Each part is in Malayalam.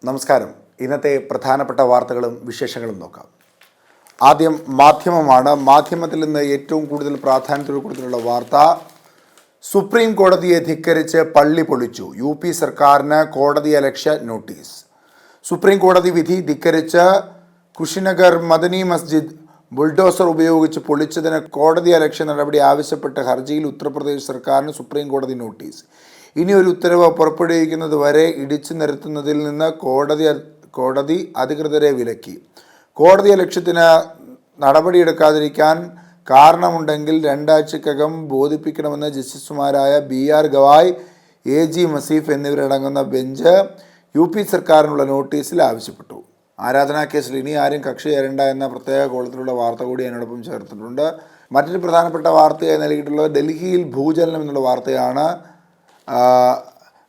നമസ്കാരം. ഇന്നത്തെ പ്രധാനപ്പെട്ട വാർത്തകളും വിശേഷങ്ങളും നോക്കാം. ആദ്യം മാധ്യമമാണ്. മാധ്യമത്തിൽ നിന്ന് ഏറ്റവും കൂടുതൽ പ്രാധാന്യത്തോട് കൊടുത്തിട്ടുള്ള വാർത്ത, സുപ്രീം കോടതിയെ ധിക്കരിച്ച് പള്ളി പൊളിച്ചു. UP സർക്കാരിന് കോടതിയലക്ഷ്യ നോട്ടീസ്. സുപ്രീം കോടതി വിധി ധിക്കരിച്ച് കുശിനഗർ മദനി മസ്ജിദ് ബുൾഡോസർ ഉപയോഗിച്ച് പൊളിച്ചതിന് കോടതിയലക്ഷ്യ നടപടി ആവശ്യപ്പെട്ട ഹർജിയിൽ ഉത്തർപ്രദേശ് സർക്കാരിന് സുപ്രീം കോടതി നോട്ടീസ്. ഇനി ഒരു ഉത്തരവ് പുറപ്പെടുവിക്കുന്നത് വരെ ഇടിച്ചു നിരത്തുന്നതിൽ നിന്ന് കോടതി അധികൃതരെ വിലക്കി. കോടതിയലക്ഷ്യത്തിന് നടപടിയെടുക്കാതിരിക്കാൻ കാരണമുണ്ടെങ്കിൽ 2 ആഴ്ചക്കകം ബോധിപ്പിക്കണമെന്ന് ജസ്റ്റിസുമാരായ BR ഗവായ്, AG മസീഫ് എന്നിവരടങ്ങുന്ന ബെഞ്ച് UP സർക്കാരിനുള്ള നോട്ടീസിൽ ആവശ്യപ്പെട്ടു. ആരാധനാ കേസിൽ ഇനി ആരും കക്ഷി ചേരേണ്ട എന്ന പ്രത്യേക കോളത്തിലുള്ള വാർത്ത കൂടി അതിനോടൊപ്പം ചേർത്തിട്ടുണ്ട്. മറ്റൊരു പ്രധാനപ്പെട്ട വാർത്തയായി നൽകിയിട്ടുള്ളത് ഡൽഹിയിൽ ഭൂചലനം എന്നുള്ള വാർത്തയാണ്.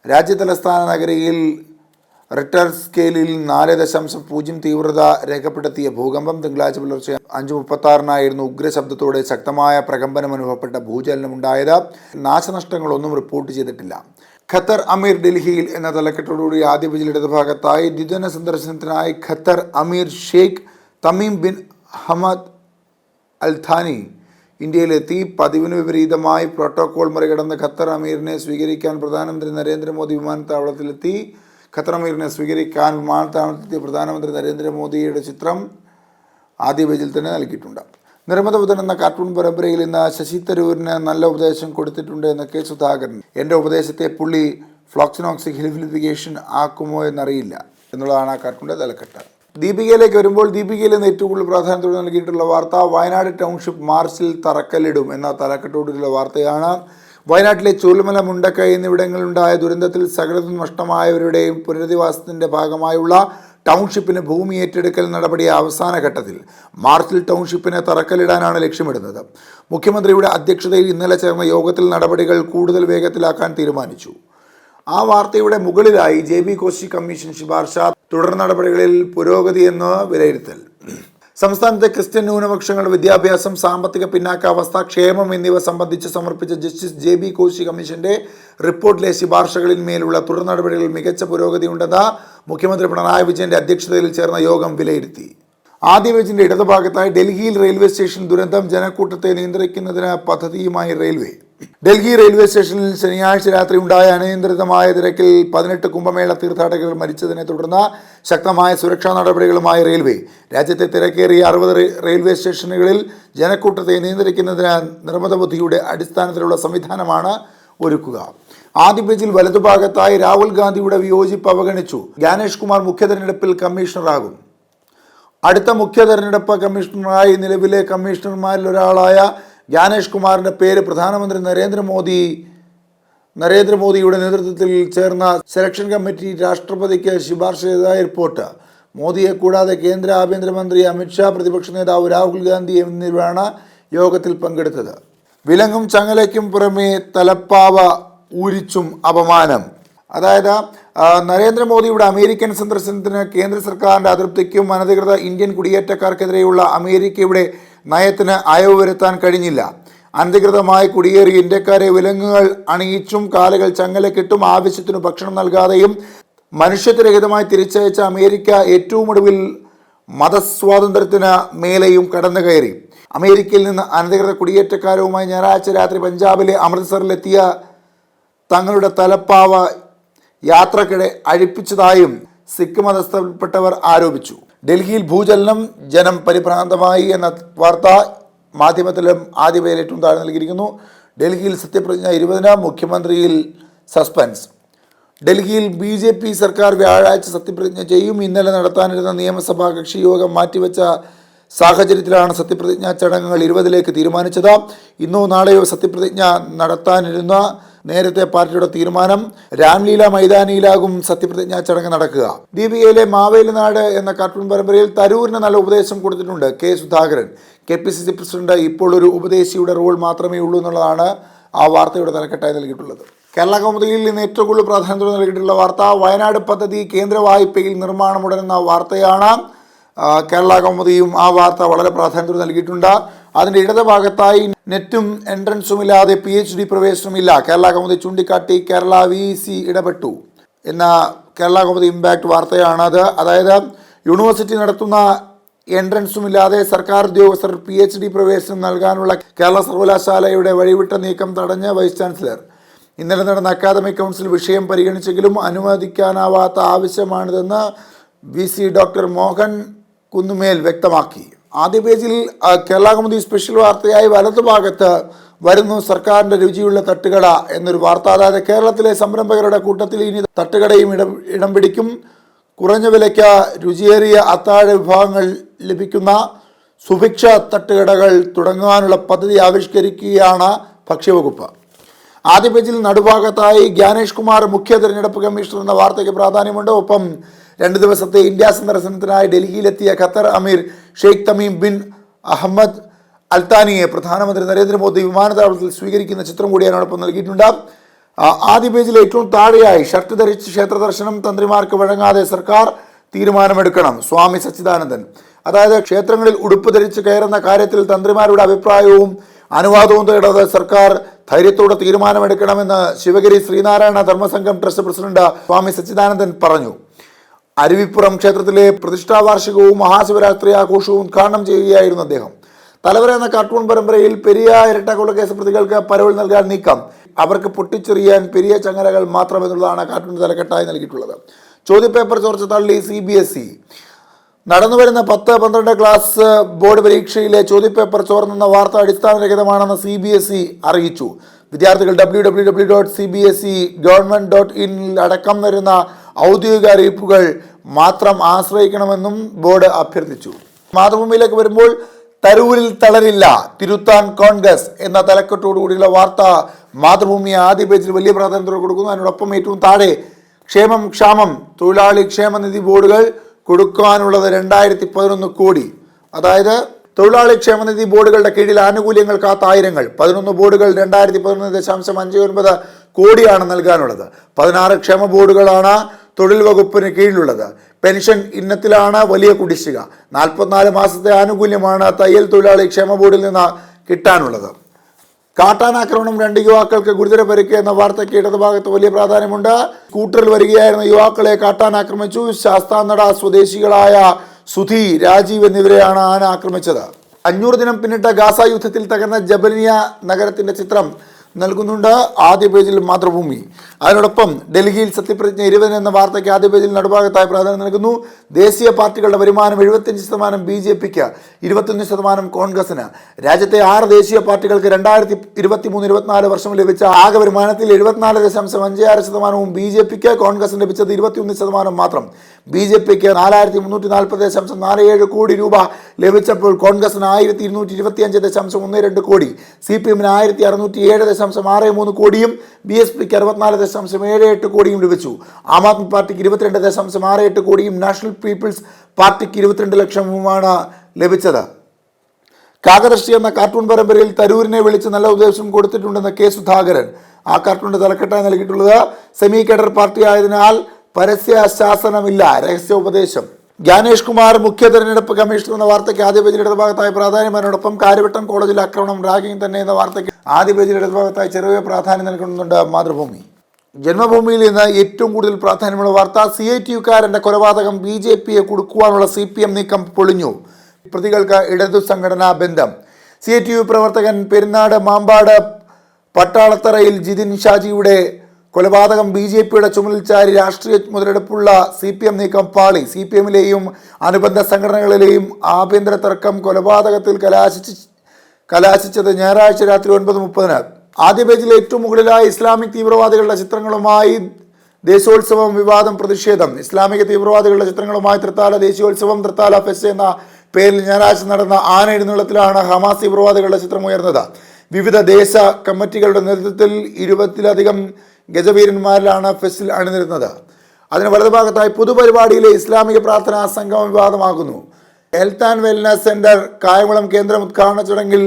രാജ്യതലസ്ഥാന നഗരിയിൽ റിക്ടർ സ്കെയിലിൽ 4.0 തീവ്രത രേഖപ്പെടുത്തിയ ഭൂകമ്പം തിങ്കളാഴ്ച പുലർച്ചെ 5:36 ഉഗ്രശബ്ദത്തോടെ ശക്തമായ പ്രകമ്പനം അനുഭവപ്പെട്ട ഭൂചലനമുണ്ടായത്. നാശനഷ്ടങ്ങളൊന്നും റിപ്പോർട്ട് ചെയ്തിട്ടില്ല. ഖത്തർ അമീർ ഡൽഹിയിൽ എന്ന തലക്കെട്ടോടുകൂടി ആദ്യ പേജിൽ ഇടതുഭാഗത്തായി ദ്വിദിന സന്ദർശനത്തിനായി ഖത്തർ അമീർ Sheikh Tamim bin Hamad Al ഥാനി ഇന്ത്യയിലെത്തി. പതിവിന് വിപരീതമായി പ്രോട്ടോകോൾ മറികടന്ന് ഖത്തർ അമീറിനെ സ്വീകരിക്കാൻ പ്രധാനമന്ത്രി നരേന്ദ്രമോദി വിമാനത്താവളത്തിലെത്തി. ഖത്തർ അമീറിനെ സ്വീകരിക്കാൻ വിമാനത്താവളത്തിലെത്തിയ പ്രധാനമന്ത്രി നരേന്ദ്രമോദിയുടെ ചിത്രം ആദ്യ പേജിൽ തന്നെ നൽകിയിട്ടുണ്ട്. നിർമ്മതബുദ്ധൻ എന്ന കാർട്ടൂൺ പരമ്പരയിൽ ഇന്ന് ശശി തരൂരിന് നല്ല ഉപദേശം കൊടുത്തിട്ടുണ്ട് എന്ന K. സുധാകരൻ. എൻ്റെ ഉപദേശത്തെ പുള്ളി ഫ്ലോക്സിനോക്സിക് ഹിലിഫിക്കേഷൻ ആക്കുമോ എന്നറിയില്ല എന്നുള്ളതാണ് ആ കാർട്ടൂണിൻ്റെ തലക്കെട്ട്. ദീപികയിലേക്ക് വരുമ്പോൾ, ദീപികയിൽ നിന്ന് ഏറ്റവും കൂടുതൽ പ്രാധാന്യത്തോടെ നൽകിയിട്ടുള്ള വാർത്ത, വയനാട് ടൗൺഷിപ്പ് മാർച്ചിൽ തറക്കല്ലിടും എന്ന തലക്കെട്ടോടുള്ള വാർത്തയാണ്. വയനാട്ടിലെ ചൂരൽമല, മുണ്ടക്കൈ എന്നിവിടങ്ങളിലുണ്ടായ ദുരന്തത്തിൽ സകലതും നഷ്ടമായവരുടെയും പുനരധിവാസത്തിൻ്റെ ഭാഗമായുള്ള ടൗൺഷിപ്പിന് ഭൂമി ഏറ്റെടുക്കൽ നടപടി അവസാന ഘട്ടത്തിൽ. മാർച്ചിൽ ടൗൺഷിപ്പിന് തറക്കല്ലിടാനാണ് ലക്ഷ്യമിടുന്നത്. മുഖ്യമന്ത്രിയുടെ അധ്യക്ഷതയിൽ ഇന്നലെ ചേർന്ന യോഗത്തിൽ നടപടികൾ കൂടുതൽ വേഗത്തിലാക്കാൻ തീരുമാനിച്ചു. ആ വാർത്തയുടെ മുകളിലായി JB കോശി കമ്മീഷൻ ശുപാർശ, തുടർ നടപടികളിൽ പുരോഗതിയെന്ന് വിലയിരുത്തൽ. സംസ്ഥാനത്തെ ക്രിസ്ത്യൻ ന്യൂനപക്ഷങ്ങളുടെ വിദ്യാഭ്യാസം, സാമ്പത്തിക പിന്നാക്കാവസ്ഥ, ക്ഷേമം എന്നിവ സംബന്ധിച്ച് സമർപ്പിച്ച ജസ്റ്റിസ് JB കോശി കമ്മീഷന്റെ റിപ്പോർട്ടിലെ ശുപാർശകളിന്മേലുള്ള തുടർ നടപടികളിൽ മികച്ച പുരോഗതിയുണ്ടെന്ന് മുഖ്യമന്ത്രി പിണറായി വിജയന്റെ അധ്യക്ഷതയിൽ ചേർന്ന യോഗം വിലയിരുത്തി. ആദ്യ പേജിന്റെ ഇടതുഭാഗത്തായി ഡൽഹിയിൽ റെയിൽവേ സ്റ്റേഷൻ ദുരന്തം, ജനക്കൂട്ടത്തെ നിയന്ത്രിക്കുന്നതിന് പദ്ധതിയുമായി റെയിൽവേ. ഡൽഹി റെയിൽവേ സ്റ്റേഷനിൽ ശനിയാഴ്ച രാത്രി ഉണ്ടായ അനിയന്ത്രിതമായ തിരക്കിൽ 18 കുംഭമേള തീർത്ഥാടകർ മരിച്ചതിനെ തുടർന്ന് ശക്തമായ സുരക്ഷാ നടപടികളുമായി റെയിൽവേ. രാജ്യത്തെ തിരക്കേറിയ 60 റെയിൽവേ സ്റ്റേഷനുകളിൽ ജനക്കൂട്ടത്തെ നിയന്ത്രിക്കുന്നതിന് നിർമ്മിത ബുദ്ധിയുടെ അടിസ്ഥാനത്തിലുള്ള സംവിധാനമാണ് ഒരുക്കുക. ആദ്യ പേജിൽ വലതുഭാഗത്തായി രാഹുൽ ഗാന്ധിയുടെ വിയോജിപ്പ് അവഗണിച്ചു. ജ്ഞാനേഷ് കുമാർ മുഖ്യ തെരഞ്ഞെടുപ്പിൽ കമ്മീഷണറാകും. അടുത്ത മുഖ്യ തെരഞ്ഞെടുപ്പ് കമ്മീഷണറായി നിലവിലെ കമ്മീഷണർമാരിൽ ഒരാളായ ജ്ഞാനേഷ് കുമാറിൻ്റെ പേര് പ്രധാനമന്ത്രി നരേന്ദ്രമോദിയുടെ നേതൃത്വത്തിൽ ചേർന്ന സെലക്ഷൻ കമ്മിറ്റി രാഷ്ട്രപതിക്ക് ശുപാർശ ചെയ്തതായി റിപ്പോർട്ട്. മോദിയെ കൂടാതെ കേന്ദ്ര ആഭ്യന്തരമന്ത്രി അമിത്ഷാ, പ്രതിപക്ഷ നേതാവ് രാഹുൽ ഗാന്ധി എന്നിവരാണ് യോഗത്തിൽ പങ്കെടുത്തത്. വിലങ്ങും ചങ്ങലയ്ക്കും പുറമെ തലപ്പാവ ഊരിച്ചും അപമാനം. അതായത് നരേന്ദ്രമോദിയുടെ അമേരിക്കൻ സന്ദർശനത്തിന് കേന്ദ്ര സർക്കാരിൻ്റെ അതൃപ്തിക്കും അനധികൃത ഇന്ത്യൻ കുടിയേറ്റക്കാർക്കെതിരെയുള്ള അമേരിക്കയുടെ നയത്തിന് അയവ് വരുത്താൻ കഴിഞ്ഞില്ല. അനധികൃതമായി കുടിയേറിയ ഇന്ത്യക്കാരെ വിലങ്ങുകൾ അണിയിച്ചും കാലുകൾ ചങ്ങലക്കിട്ടും ആവശ്യത്തിനു ഭക്ഷണം നൽകാതെയും മനുഷ്യത്വരഹിതമായി തിരിച്ചയച്ച അമേരിക്ക ഏറ്റവും ഒടുവിൽ മതസ്വാതന്ത്ര്യത്തിന് മേലെയും കടന്നു കയറി. അമേരിക്കയിൽ നിന്ന് അനധികൃത കുടിയേറ്റക്കാരുമായി ഞായറാഴ്ച രാത്രി പഞ്ചാബിലെ അമൃത്സറിലെത്തിയ തങ്ങളുടെ തലപ്പാവ യാത്രക്കിടെ അഴിപ്പിച്ചതായും സിഖ് മതസ്ഥപ്പെട്ടവർ ആരോപിച്ചു. ഡൽഹിയിൽ ഭൂചലനം, ജനം പരിഭ്രാന്തമായി എന്ന വാർത്ത മാധ്യമത്തിലും ആദ്യ പേരിൽ ഏറ്റവും താഴെ നൽകിയിരിക്കുന്നു. ഡൽഹിയിൽ സത്യപ്രതിജ്ഞ 20-ന്, മുഖ്യമന്ത്രിയിൽ സസ്പെൻസ്. ഡൽഹിയിൽ BJP സർക്കാർ വ്യാഴാഴ്ച സത്യപ്രതിജ്ഞ ചെയ്യും. ഇന്നലെ നടത്താനിരുന്ന നിയമസഭാ കക്ഷി യോഗം മാറ്റിവെച്ച സാഹചര്യത്തിലാണ് സത്യപ്രതിജ്ഞാ ചടങ്ങുകൾ 20-ലേക്ക് തീരുമാനിച്ചത്. ഇന്നോ നാളെയോ സത്യപ്രതിജ്ഞ നടത്താനിരുന്ന നേരത്തെ പാർട്ടിയുടെ തീരുമാനം. രാംലീല മൈതാനിയിലാകും സത്യപ്രതിജ്ഞാ ചടങ്ങ് നടക്കുക. ദീപികയിലെ മാവേലി നാട് എന്ന കാർട്ടൂൺ പരമ്പരയിൽ തരൂരിന് നല്ല ഉപദേശം കൊടുത്തിട്ടുണ്ട് K. സുധാകരൻ. KPCC പ്രസിഡന്റ് ഇപ്പോൾ ഒരു ഉപദേശിയുടെ റോൾ മാത്രമേ ഉള്ളൂ എന്നുള്ളതാണ് ആ വാർത്തയുടെ തലക്കെട്ടായി നൽകിയിട്ടുള്ളത്. കേരള കൗമുദിയിൽ നിന്ന് ഏറ്റവും കൂടുതൽ പ്രാധാന്യത്തോടെ നൽകിയിട്ടുള്ള വാർത്ത, വയനാട് പദ്ധതി കേന്ദ്ര വായ്പയിൽ നിർമ്മാണം ഉടനെന്ന വാർത്തയാണ്. കേരള കൗമുദിയും ആ വാർത്ത വളരെ പ്രാധാന്യത്തോടെ നൽകിയിട്ടുണ്ട്. അതിൻ്റെ ഇടതുഭാഗത്തായി നെറ്റും എൻട്രൻസുമില്ലാതെ PhD പ്രവേശനമില്ല. കേരള കൗമുദി ചൂണ്ടിക്കാട്ടി കേരള VEC ഇടപെട്ടു എന്ന കേരള കൗമുദി ഇമ്പാക്ട് വാർത്തയാണത്. അതായത് യൂണിവേഴ്സിറ്റി നടത്തുന്ന എൻട്രൻസുമില്ലാതെ സർക്കാർ ഉദ്യോഗസ്ഥർ PhD പ്രവേശനം നൽകാനുള്ള കേരള സർവകലാശാലയുടെ വഴിവിട്ട നീക്കം തടഞ്ഞ് വൈസ് ചാൻസലർ. ഇന്നലെ നടന്ന അക്കാദമിക് കൗൺസിൽ വിഷയം പരിഗണിച്ചെങ്കിലും അനുവദിക്കാനാവാത്ത ആവശ്യമാണിതെന്ന് VC ഡോക്ടർ മോഹൻ കുന്നുമേൽ വ്യക്തമാക്കി. ആദ്യ പേജിൽ കേരള കൗമുദി സ്പെഷ്യൽ വാർത്തയായി വലതുഭാഗത്ത് വരുന്നു സർക്കാരിൻ്റെ രുചിയുള്ള തട്ടുകട എന്നൊരു വാർത്ത. അതായത് കേരളത്തിലെ സംരംഭകരുടെ കൂട്ടത്തിൽ ഇനി തട്ടുകടയും ഇടം പിടിക്കും. കുറഞ്ഞ വിലയ്ക്ക് രുചിയേറിയ അത്താഴ വിഭവങ്ങൾ ലഭിക്കുന്ന സുഭിക്ഷ തട്ടുകടകൾ തുടങ്ങാനുള്ള പദ്ധതി ആവിഷ്കരിക്കുകയാണ് ഭക്ഷ്യവകുപ്പ്. ആദ്യ പേജിൽ നടുഭാഗത്തായി ജ്ഞാനേഷ് കുമാർ മുഖ്യ തെരഞ്ഞെടുപ്പ് കമ്മീഷണർ എന്ന വാർത്തയ്ക്ക് പ്രാധാന്യമുണ്ട്. ഒപ്പം 2 ദിവസത്തെ ഇന്ത്യ സന്ദർശനത്തിനായി ഡൽഹിയിലെത്തിയ ഖത്തർ അമീർ ഷെയ്ഖ് തമീം ബിൻ അഹമ്മദ് അൽത്താനിയെ പ്രധാനമന്ത്രി നരേന്ദ്രമോദി വിമാനത്താവളത്തിൽ സ്വീകരിക്കുന്ന ചിത്രം കൂടി അതിനോടൊപ്പം നൽകിയിട്ടുണ്ട്. ആദ്യ പേജിൽ ഏറ്റവും താഴെയായി ഷർട്ട് ധരിച്ച് ക്ഷേത്ര ദർശനം തന്ത്രിമാർക്ക് വഴങ്ങാതെ സർക്കാർ തീരുമാനമെടുക്കണം, സ്വാമി സച്ചിദാനന്ദൻ. അതായത് ക്ഷേത്രങ്ങളിൽ ഉടുപ്പ് ധരിച്ച് കയറുന്ന കാര്യത്തിൽ തന്ത്രിമാരുടെ അഭിപ്രായവും അനുവാദവും തേടാതെ സർക്കാർ ധൈര്യത്തോടെ തീരുമാനമെടുക്കണമെന്ന് ശിവഗിരി ശ്രീനാരായണ ധർമ്മസംഘം ട്രസ്റ്റ് പ്രസിഡന്റ് സ്വാമി സച്ചിദാനന്ദൻ പറഞ്ഞു. അരുവിപ്പുറം ക്ഷേത്രത്തിലെ പ്രതിഷ്ഠാവാർഷികവും മഹാശിവരാത്രി ആഘോഷവും ഉദ്ഘാടനം ചെയ്യുകയായിരുന്നു അദ്ദേഹം. തലവര എന്ന കാർട്ടൂൺ പരമ്പരയിൽ പെരിയ ഇരട്ടക്കൊലക്കേസ് പ്രതികൾക്ക് പരോൾ നൽകാൻ നീക്കം, അവർക്ക് പൊട്ടിച്ചെറിയാൻ പെരിയ ചങ്ങലകൾ മാത്രം എന്നുള്ളതാണ് കാർട്ടൂൺ തലക്കെട്ടായി നൽകിയിട്ടുള്ളത്. ചോദ്യപേപ്പർ ചോർച്ച തള്ളി CBSE. നടന്നുവരുന്ന 10-12 ക്ലാസ് ബോർഡ് പരീക്ഷയിലെ ചോദ്യപേപ്പർ ചോർന്നെന്ന വാർത്ത അടിസ്ഥാനരഹിതമാണെന്ന് CBSE അറിയിച്ചു. വിദ്യാർത്ഥികൾ www.cbse.government.in അടക്കം വരുന്ന ഔദ്യോഗിക അറിയിപ്പുകൾ മാത്രം ആശ്രയിക്കണമെന്നും ബോർഡ് അഭ്യർത്ഥിച്ചു. മാതൃഭൂമിയിലേക്ക് വരുമ്പോൾ തരൂരിൽ തളരില്ല, തിരുത്താൻ കോൺഗ്രസ് എന്ന തലക്കെട്ടോടുകൂടിയുള്ള വാർത്ത മാതൃഭൂമി ആദ്യ പേജിൽ വലിയ പ്രാധാന്യത്തോടെ കൊടുക്കുന്നു. അതിനോടൊപ്പം ഏറ്റവും താഴെ ക്ഷേമം ക്ഷാമം തൊഴിലാളി ക്ഷേമനിധി ബോർഡുകൾ കൊടുക്കാനുള്ളത് 2011 കോടി. അതായത് തൊഴിലാളി ക്ഷേമനിധി ബോർഡുകളുടെ കീഴിൽ ആനുകൂല്യങ്ങൾ കാത്ത ആയിരങ്ങൾ. 11 ബോർഡുകൾ 2011.59 കോടിയാണ് നൽകാനുള്ളത്. 16 ക്ഷേമ ബോർഡുകളാണ് തൊഴിൽ വകുപ്പിന് കീഴിലുള്ളത്. പെൻഷൻ ഇനത്തിലാണ് വലിയ കുടിശ്ശിക. 44 മാസത്തെ ആനുകൂല്യമാണ് തയ്യൽ തൊഴിലാളി ക്ഷേമ ബോർഡിൽ നിന്ന് കിട്ടാനുള്ളത്. കാട്ടാനാക്രമണം 2 യുവാക്കൾക്ക് ഗുരുതര പരിക്ക് എന്ന വാർത്തയ്ക്ക് ഇടതുഭാഗത്ത് വലിയ പ്രാധാന്യമുണ്ട്. സ്കൂട്ടറിൽ വരികയായിരുന്ന യുവാക്കളെ കാട്ടാൻ ആക്രമിച്ചു. ശാസ്താനട സ്വദേശികളായ സുധി, രാജീവ് എന്നിവരെയാണ് ആന ആക്രമിച്ചത്. 500 ദിനം പിന്നിട്ട ഗാസ യുദ്ധത്തിൽ തകർന്ന ജബലിയ നഗരത്തിന്റെ ചിത്രം നൽകുന്നുണ്ട് ആദ്യ പേജിൽ മാതൃഭൂമി. അതിനോടൊപ്പം ഡൽഹിയിൽ സത്യപ്രതിജ്ഞ 20 എന്ന വാർത്തയ്ക്ക് ആദ്യ പേജിൽ നടുഭാഗത്തായി പ്രാധാന്യം നൽകുന്നു. ദേശീയ പാർട്ടികളുടെ വരുമാനം 75% BJPക്ക്, 21% കോൺഗ്രസിന്. രാജ്യത്തെ 6 ദേശീയ പാർട്ടികൾക്ക് 2023-24 വർഷം ലഭിച്ച ആകെ വരുമാനത്തിൽ 74.56% BJPക്ക്, കോൺഗ്രസിന് ലഭിച്ചത് 21% മാത്രം. BJPക്ക് 4340.47 കോടി രൂപ ലഭിച്ചപ്പോൾ കോൺഗ്രസിന് 1225.12 കോടി, CPM-ന് 1607.63 കോടിയും BSPക്ക് 64.78 കോടിയും ലഭിച്ചു. ആം ആദ്മി പാർട്ടിക്ക് 22.68 കോടിയും നാഷണൽ പീപ്പിൾസ് പാർട്ടിക്ക് 22 ലക്ഷവുമാണ് ലഭിച്ചത്. കാകദർശി എന്ന കാർട്ടൂൺ പരമ്പരയിൽ തരൂരിനെ വിളിച്ച് നല്ല ഉപദേശം കൊടുത്തിട്ടുണ്ടെന്ന് K. സുധാകരൻ. ആ കാർട്ടൂണിന്റെ തലക്കെട്ടായി നൽകിയിട്ടുള്ളത് സെമി കേഡർ പാർട്ടി ആയതിനാൽ പരസ്യ ശാസനമില്ല, രഹസ്യോപദേശം. ജ്ഞാനേഷ് കുമാർ മുഖ്യ തെരഞ്ഞെടുപ്പ് കമ്മീഷണർ എന്ന വാർത്തയ്ക്ക് ആദ്യ പേജിൽ ഇടതുഭാഗത്തായി പ്രാധാന്യം. അതിനോടൊപ്പം കാര്യവട്ടം കോളേജിൽ ആക്രമണം, റാഗിംഗ് തന്നെ എന്ന വാർത്തയ്ക്ക് ആദ്യ പേജിൽ ഇടതുഭാഗത്തായി ചെറിയ പ്രാധാന്യം നൽകുന്നുണ്ട് മാതൃഭൂമി. ജന്മഭൂമിയിൽ നിന്ന് ഏറ്റവും കൂടുതൽ പ്രാധാന്യമുള്ള വാർത്ത CITUകാരൻ്റെ കൊലപാതകം BJPയെ കുടുക്കുവാനുള്ള CPM നീക്കം പൊളിഞ്ഞു. പ്രതികൾക്ക് ഇടതു സംഘടനാ ബന്ധം. CITU പ്രവർത്തകൻ പെരുന്നാട് മാമ്പാട് പട്ടാളത്തറയിൽ ജിതിൻ ഷാജിയുടെ കൊലപാതകം BJPയുടെ ചുമലിൽ ചാരി രാഷ്ട്രീയ മുതലെടുപ്പുള്ള CPM നീക്കം പാളി. CPM-ലെയും അനുബന്ധ സംഘടനകളിലെയും ആഭ്യന്തര തർക്കം കൊലപാതകത്തിൽ കലാശിച്ചത് ഞായറാഴ്ച രാത്രി 9:30. ആദ്യ പേജിൽ ഏറ്റവും മുകളിലായി ഇസ്ലാമിക് തീവ്രവാദികളുടെ ചിത്രങ്ങളുമായി ദേശീയോത്സവം വിവാദം പ്രതിഷേധം. ഇസ്ലാമിക തീവ്രവാദികളുടെ ചിത്രങ്ങളുമായി തൃത്താല ദേശീയോത്സവം തൃത്താല ഫെസ്റ്റ് എന്ന പേരിൽ ഞായറാഴ്ച നടന്ന ആന എഴുന്നള്ളത്തിലാണ് ഹമാസ് തീവ്രവാദികളുടെ ചിത്രം ഉയർന്നത്. വിവിധ ദേശ കമ്മിറ്റികളുടെ നേതൃത്വത്തിൽ 20-ലധികം ഗജവീരന്മാരിലാണ് ഫെസ്റ്റിൽ അണിനിരുന്നത്. അതിന് വലതുഭാഗത്തായി പൊതുപരിപാടിയിലെ ഇസ്ലാമിക പ്രാർത്ഥനാ സംഗമം വിവാദമാകുന്നു. Health and wellness centre Kayamkulam കേന്ദ്രം ഉദ്ഘാടന ചടങ്ങിൽ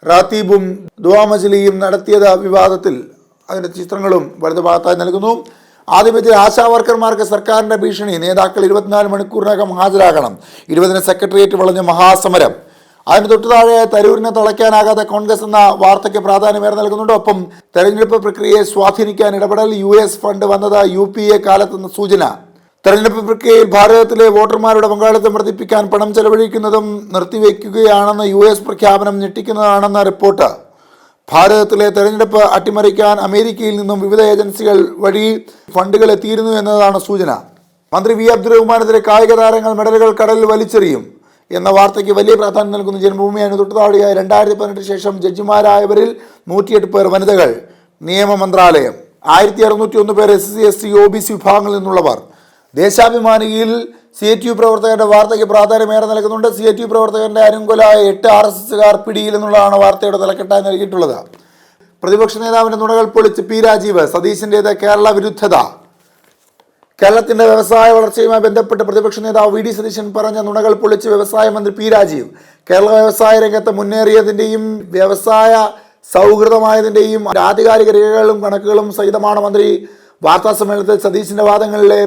റാത്തീബും ദുആമജ്ലിയും നടത്തിയത് വിവാദത്തിൽ. അതിൻ്റെ ചിത്രങ്ങളും വലതുഭാഗത്തായി നൽകുന്നു. ആദ്യ പേജിൽ ആശാവർക്കർമാർക്ക് സർക്കാരിൻ്റെ ഭീഷണി, നേതാക്കൾ 24 മണിക്കൂറിനകം ഹാജരാകണം, 20-ന് സെക്രട്ടേറിയറ്റ് വളഞ്ഞ് മഹാസമരം. അതിന് തൊട്ടു താഴെ തരൂരിനെ തളയ്ക്കാനാകാത്ത കോൺഗ്രസ് എന്ന വാർത്തയ്ക്ക് പ്രാധാന്യമേറെ നൽകുന്നുണ്ട്. ഒപ്പം തെരഞ്ഞെടുപ്പ് പ്രക്രിയയെ സ്വാധീനിക്കാൻ ഇടപെടൽ, US ഫണ്ട് വന്നത് UPA കാലത്തെന്ന സൂചന. തെരഞ്ഞെടുപ്പ് പ്രക്രിയയിൽ ഭാരതത്തിലെ വോട്ടർമാരുടെ പങ്കാളിത്തം വർദ്ധിപ്പിക്കാൻ പണം ചെലവഴിക്കുന്നതും നിർത്തിവെക്കുകയാണെന്ന US പ്രഖ്യാപനം ഞെട്ടിക്കുന്നതാണെന്ന റിപ്പോർട്ട്. ഭാരതത്തിലെ തെരഞ്ഞെടുപ്പ് അട്ടിമറിക്കാൻ അമേരിക്കയിൽ നിന്നും വിവിധ ഏജൻസികൾ വഴി ഫണ്ടുകൾ എത്തിയിരുന്നു എന്നതാണ് സൂചന. മന്ത്രി V. അബ്ദുറഹ്മാനെതിരെ കായിക താരങ്ങൾ മെഡലുകൾ കടലിൽ വലിച്ചെറിയും എന്ന വാർത്തയ്ക്ക് വലിയ പ്രാധാന്യം നൽകുന്ന ജന്മഭൂമിയാണ് തൊട്ടുതാടിയായി 2018 ശേഷം ജഡ്ജിമാരായവരിൽ 108 പേർ വനിതകൾ. നിയമ മന്ത്രാലയം 1601 പേർ SC, ST, OBC വിഭാഗങ്ങളിൽ നിന്നുള്ളവർ. ദേശാഭിമാനിയിൽ CATU പ്രവർത്തകരുടെ വാർത്തയ്ക്ക് പ്രാധാന്യമേറെ നൽകുന്നുണ്ട്. CATU പ്രവർത്തകരുടെ അനുകൂലമായ 8 RSSകാർ പിടിയിൽ എന്നുള്ളതാണ് വാർത്തയുടെ തലക്കെട്ടായി നൽകിയിട്ടുള്ളത്. പ്രതിപക്ഷ നേതാവിന്റെ നുണകൾ പൊളിച്ച് P. രാജീവ്. സതീശിൻ്റേത് കേരള വിരുദ്ധത. കേരളത്തിന്റെ വ്യവസായ വളർച്ചയുമായി ബന്ധപ്പെട്ട് പ്രതിപക്ഷ നേതാവ് VD സതീശൻ പറഞ്ഞ നുണകൾ പൊളിച്ച് വ്യവസായ മന്ത്രി P. രാജീവ്. കേരള വ്യവസായ രംഗത്ത് മുന്നേറിയതിൻ്റെയും വ്യവസായ സൗഹൃദമായതിൻ്റെയും ആധികാരിക രേഖകളും കണക്കുകളും സഹിതമാണ് മന്ത്രി വാർത്താസമ്മേളനത്തിൽ സതീശിന്റെ വാദങ്ങളിലെ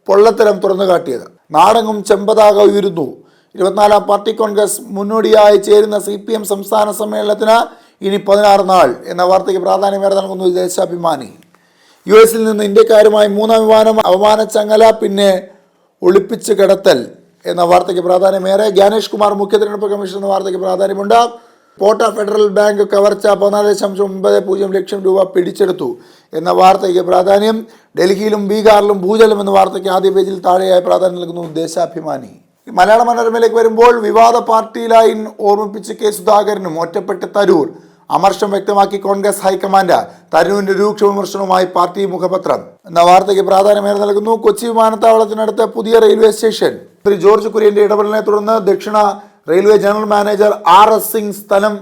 പൊള്ളത്തരം തുറന്നു കാട്ടിയത്. നാടെങ്ങും ചെമ്പതാക ഉയരുന്നു. 24ാം പാർട്ടി കോൺഗ്രസ് മുന്നോടിയായി ചേരുന്ന CPM സംസ്ഥാന സമ്മേളനത്തിന് ഇനി 16 നാൾ എന്ന വാർത്തയ്ക്ക് പ്രാധാന്യമേറെ നൽകുന്നു ദേശാഭിമാനി. US നിന്ന് ഇന്ത്യക്കാരുമായി 3ാം വിമാനം അവമാനച്ചങ്ങല പിന്നെ ഒളിപ്പിച്ച് കിടത്തൽ എന്ന വാർത്തയ്ക്ക് പ്രാധാന്യമേറെ. ജ്ഞാനേഷ് കുമാർ മുഖ്യ തെരഞ്ഞെടുപ്പ് കമ്മീഷൻ എന്ന വാർത്തയ്ക്ക് പ്രാധാന്യമുണ്ട്. പോട്ട ഫെഡറൽ ബാങ്ക് കവർച്ച 14.90 ലക്ഷം രൂപ പിടിച്ചെടുത്തു എന്ന വാർത്തയ്ക്ക് പ്രാധാന്യം. ഡൽഹിയിലും ബീഹാറിലും ഭൂചലം എന്ന വാർത്തയ്ക്ക് ആദ്യ പേജിൽ താഴെയായി പ്രാധാന്യം നൽകുന്നു ദേശാഭിമാനി. മലയാള മനോരമയിലേക്ക് വരുമ്പോൾ വിവാദ പാർട്ടി ലൈൻ ഓർമ്മിപ്പിച്ച് K. സുധാകരനും ഒറ്റപ്പെട്ട് തരൂർ. അമർഷം വ്യക്തമാക്കി കോൺഗ്രസ് ഹൈക്കമാൻഡ്. തരൂരിന്റെ രൂക്ഷ വിമർശനവുമായി പാർട്ടി മുഖപത്രം എന്ന വാർത്തയ്ക്ക് പ്രാധാന്യമേറെ നൽകുന്നു. കൊച്ചി വിമാനത്താവളത്തിനടുത്ത് പുതിയ റെയിൽവേ സ്റ്റേഷൻ. ശ്രീ ജോർജ് കുര്യന്റെ ഇടപെടലിനെ തുടർന്ന് ദക്ഷിണ railway general manager RS Singh സ്ഥലം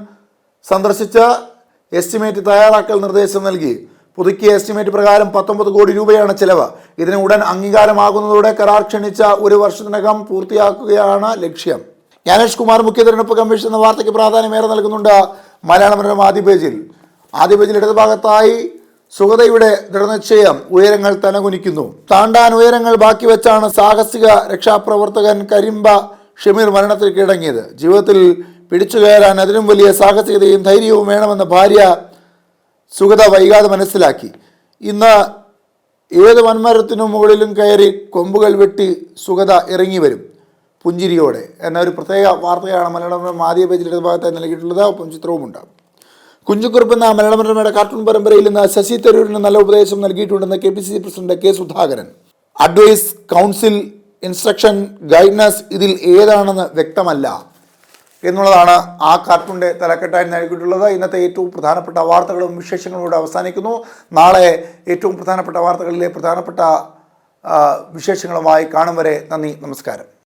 സന്ദർശിച്ച് എസ്റ്റിമേറ്റ് തയ്യാറാക്കൽ നിർദ്ദേശം നൽകി. പുതുക്കിയ എസ്റ്റിമേറ്റ് പ്രകാരം 19 കോടി രൂപയാണ് ചെലവ്. ഇതിന് ഉടൻ അംഗീകാരമാകുന്നതോടെ കരാർ ക്ഷണിച്ച 1 വർഷത്തിനകം പൂർത്തിയാക്കുകയാണ് ലക്ഷ്യം. ജ്ഞാനേഷ് കുമാർ മുഖ്യ തെരഞ്ഞെടുപ്പ് കമ്മീഷൻ എന്ന വാർത്തയ്ക്ക് പ്രാധാന്യമേറെ നൽകുന്നുണ്ട് മലയാള മനോരമ ആദ്യ പേജിൽ. ആദ്യ പേജിൽ ഇടതുഭാഗത്തായി സുഗതയുടെ ദൃഢനിശ്ചയം. ഉയരങ്ങൾ തലകുനിക്കുന്നു. താണ്ടാൻ ഉയരങ്ങൾ ബാക്കി വെച്ചാണ് സാഹസിക രക്ഷാപ്രവർത്തകൻ കരിമ്പ ഷമീർ മരണത്തിൽ കീഴടങ്ങിയത്. ജീവിതത്തിൽ പിടിച്ചു കയറാൻ അതിനും വലിയ സാഹസികതയും ധൈര്യവും വേണമെന്ന് ഭാര്യ സുഗത വൈകാതെ മനസ്സിലാക്കി. ഇന്ന് ഏത് വൻമരത്തിനും മുകളിലും കയറി കൊമ്പുകൾ വെട്ടി സുഗത ഇറങ്ങി വരും പുഞ്ചിരിയോടെ എന്ന ഒരു പ്രത്യേക വാർത്തയാണ് മലയാള ആദ്യ പേജിൽ ഇടതുഭാഗത്തായി നൽകിയിട്ടുള്ളത്. ഒപ്പം ചിത്രവുമുണ്ട്. കുഞ്ചുകുറുപ്പ് എന്ന മലയാള മനോരമയുടെ കാർട്ടൂൺ പരമ്പരയിൽ നിന്ന് ശശി തരൂരിന് നല്ല ഉപദേശം നൽകിയിട്ടുണ്ടെന്ന് KPCC president K. Sudhakaran. Advice, counsel, instruction, guidance ഇതിൽ ഏതാണെന്ന് വ്യക്തമല്ല എന്നുള്ളതാണ് ആ കാർട്ടൂണിൻ്റെ തലക്കെട്ടായി നൽകിയിട്ടുള്ളത്. ഇന്നത്തെ ഏറ്റവും പ്രധാനപ്പെട്ട വാർത്തകളും വിശേഷങ്ങളും ഇവിടെ അവസാനിക്കുന്നു. നാളെ ഏറ്റവും പ്രധാനപ്പെട്ട വാർത്തകളിലെ പ്രധാനപ്പെട്ട വിശേഷങ്ങളുമായി കാണും വരെ നന്ദി, നമസ്കാരം.